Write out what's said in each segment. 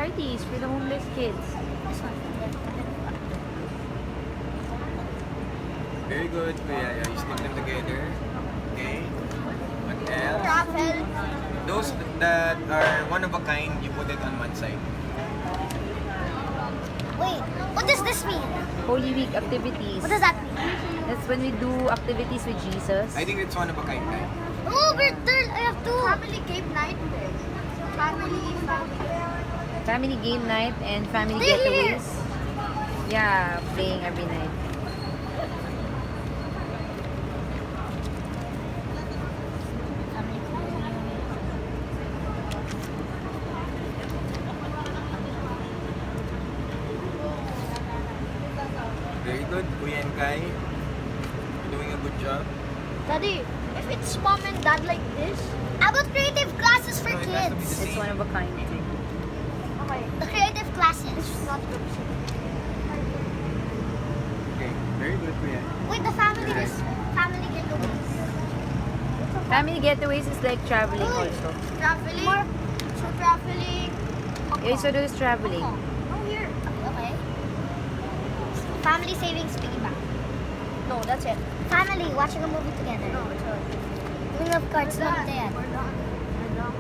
are these for the homeless kids? This one. Very good, Kuya. You stick them together. Okay. What else? Travel. Those that are one of a kind, you put it on one side. Wait, what does this mean? Holy Week activities. What does that mean? That's when we do activities with Jesus. I think it's one of a kind, right? Oh, Bertel, I have two. Family game night. Family. Family game night and family They're here. getaways. Yeah, playing every night. Very good, Kuya and Kai. You're doing a good job. Daddy, if it's mom and dad like this, how about creative classes for No, it has to be kids? the It's one of a kind. Okay. The creative classes. This is not good. Okay, very good, Kuya. Wait, the family is family getaways. Family getaways is like traveling also. Traveling. So traveling. You also do is traveling. Oh, here. Okay. Family savings piggy bank. No, that's it. Family watching a movie together. No, it's not. Doing of cards, not there.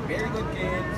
Very good, kids.